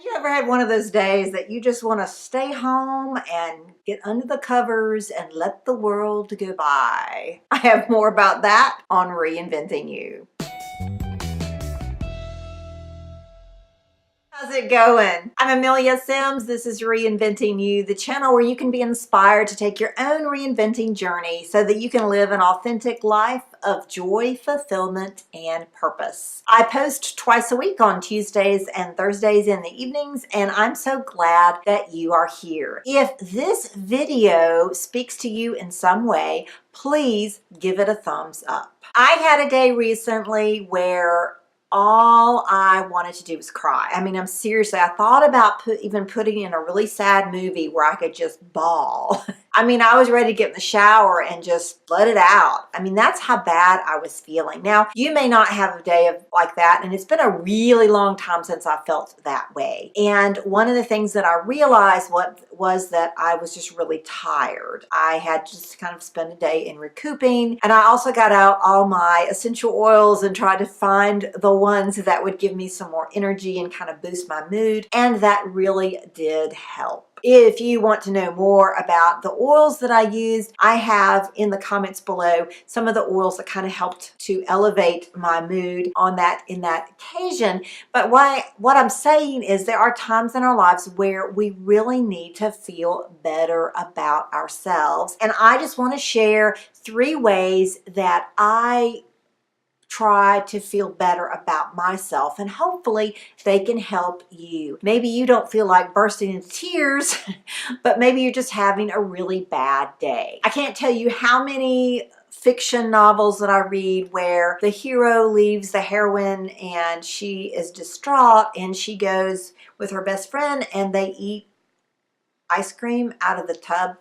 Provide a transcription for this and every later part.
You ever had one of those days that you just want to stay home and get under the covers and let the world go by? I have more about that on Reinventing You. How's it going? I'm Amelia Sims. This is Reinventing You, the channel where you can be inspired to take your own reinventing journey so that you can live an authentic life of joy, fulfillment, and purpose. I post twice a week on Tuesdays and Thursdays in the evenings, and I'm so glad that you are here. If this video speaks to you in some way, please give it a thumbs up. I had a day recently where all I wanted to do was cry. I mean, I thought about even putting in a really sad movie where I could just bawl. I mean, I was ready to get in the shower and just let it out. I mean, that's how bad I was feeling. Now, you may not have a day like that, and it's been a really long time since I felt that way. And one of the things that I realized was that I was just really tired. I had just kind of spent a day in recouping, and I also got out all my essential oils and tried to find the ones that would give me some more energy and kind of boost my mood, and that really did help. If you want to know more about the oils that I used, I have in the comments below some of the oils that kind of helped to elevate my mood in that occasion. But what I'm saying is there are times in our lives where we really need to feel better about ourselves. And I just want to share 3 ways that I try to feel better about myself, and hopefully they can help you. Maybe you don't feel like bursting into tears, but maybe you're just having a really bad day. I can't tell you how many fiction novels that I read where the hero leaves the heroine and she is distraught and she goes with her best friend and they eat ice cream out of the tub.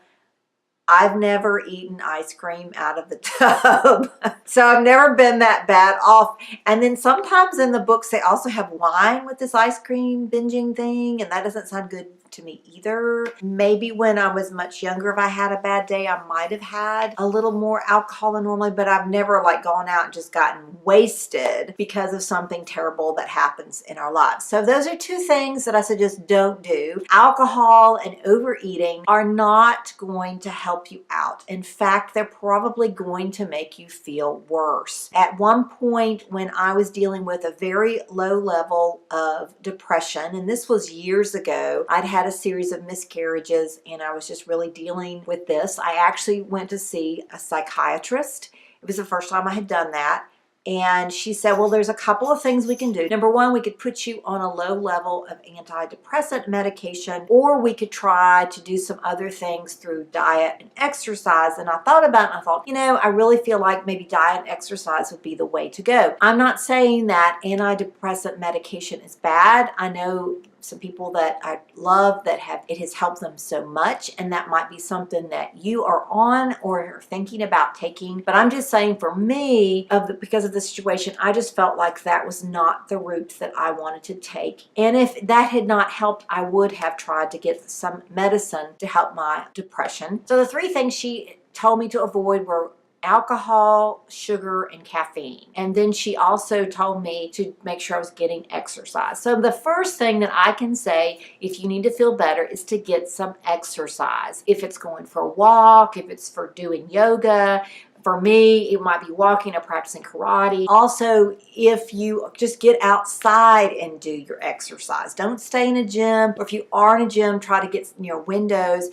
I've never eaten ice cream out of the tub. So I've never been that bad off. And then sometimes in the books, they also have wine with this ice cream binging thing. And that doesn't sound good to me either. Maybe when I was much younger, if I had a bad day, I might have had a little more alcohol than normally, but I've never like gone out and just gotten wasted because of something terrible that happens in our lives. So those are 2 things that I suggest don't do. Alcohol and overeating are not going to help you out. In fact, they're probably going to make you feel worse. At one point when I was dealing with a very low level of depression, and this was years ago, I'd had a series of miscarriages and I was just really dealing with this. I actually went to see a psychiatrist. It was the first time I had done that. And she said, well, there's a couple of things we can do. Number 1, we could put you on a low level of antidepressant medication, or we could try to do some other things through diet and exercise. And I thought about it and I thought, you know, I really feel like maybe diet and exercise would be the way to go. I'm not saying that antidepressant medication is bad. I know some people that I love that it has helped them so much, and that might be something that you are on or are thinking about taking. But I'm just saying, for me, because of the situation, I just felt like that was not the route that I wanted to take. And if that had not helped, I would have tried to get some medicine to help my depression. So the 3 things she told me to avoid were alcohol, sugar, and caffeine. And then she also told me to make sure I was getting exercise. So the first thing that I can say, if you need to feel better, is to get some exercise. If it's going for a walk, if it's for doing yoga. For me, it might be walking or practicing karate. Also, if you just get outside and do your exercise, don't stay in a gym. Or if you are in a gym, try to get near windows,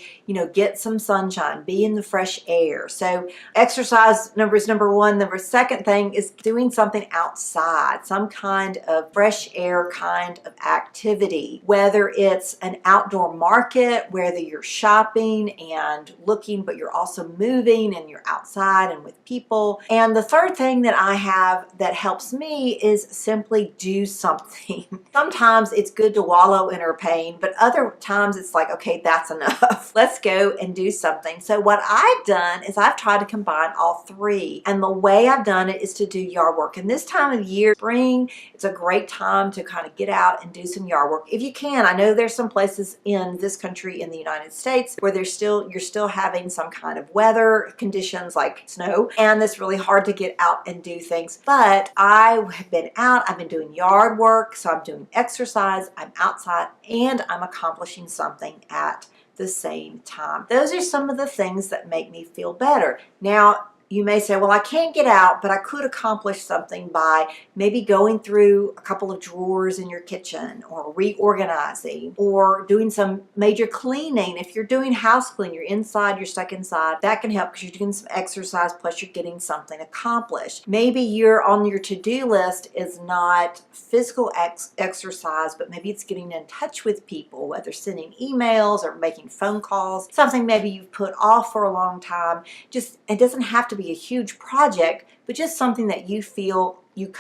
get some sunshine, be in the fresh air. So exercise is number 1. The 2nd thing is doing something outside, some kind of fresh air kind of activity, whether it's an outdoor market, whether you're shopping and looking, but you're also moving and you're outside and with people. And the 3rd thing that I have that helps me is simply do something. Sometimes it's good to wallow in our pain, but other times it's like, okay, that's enough. Let's go and do something. So what I've done is I've tried to combine all 3. And the way I've done it is to do yard work. And this time of year, spring, it's a great time to kind of get out and do some yard work. If you can, I know there's some places in this country, in the United States, where you're still having some kind of weather conditions like snow know, and it's really hard to get out and do things. But I have been out, I've been doing yard work, so I'm doing exercise, I'm outside, and I'm accomplishing something at the same time. Those are some of the things that make me feel better. Now, you may say, well, I can't get out, but I could accomplish something by maybe going through a couple of drawers in your kitchen, or reorganizing, or doing some major cleaning. If you're doing house cleaning, you're inside, you're stuck inside, that can help because you're doing some exercise plus you're getting something accomplished. Maybe you're on your to-do list is not physical exercise, but maybe it's getting in touch with people, whether sending emails or making phone calls, something maybe you've put off for a long time. Just, it doesn't have to be a huge project, but just something that you feel you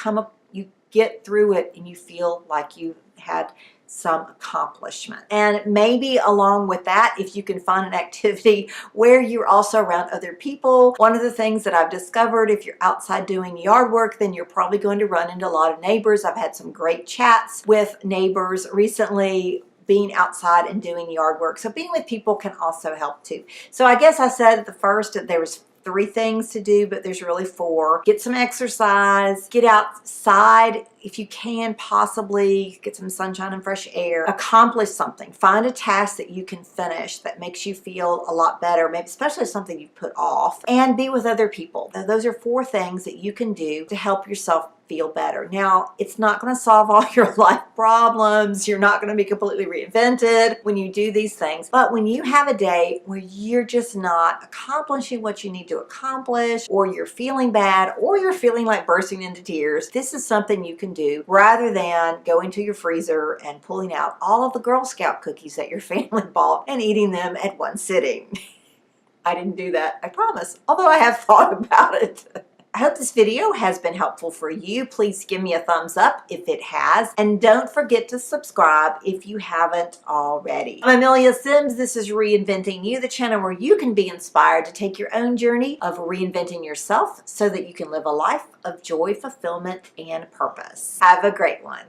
get through it and you feel like you had some accomplishment. And maybe along with that, if you can find an activity where you're also around other people. One of the things that I've discovered, if you're outside doing yard work, then you're probably going to run into a lot of neighbors. I've had some great chats with neighbors recently, being outside and doing yard work. So being with people can also help too. So I guess I said at the first that there was 3 things to do, but there's really 4. Get some exercise, get outside if you can, possibly get some sunshine and fresh air, accomplish something, find a task that you can finish that makes you feel a lot better, maybe especially something you've put off, and be with other people. Now, those are 4 things that you can do to help yourself feel better. Now, it's not going to solve all your life problems. You're not going to be completely reinvented when you do these things. But when you have a day where you're just not accomplishing what you need to accomplish, or you're feeling bad, or you're feeling like bursting into tears, this is something you can do rather than going to your freezer and pulling out all of the Girl Scout cookies that your family bought and eating them at one sitting. I didn't do that, I promise, although I have thought about it. I hope this video has been helpful for you. Please give me a thumbs up if it has, and don't forget to subscribe if you haven't already. I'm Amelia Sims. This is Reinventing You, the channel where you can be inspired to take your own journey of reinventing yourself so that you can live a life of joy, fulfillment, and purpose. Have a great one.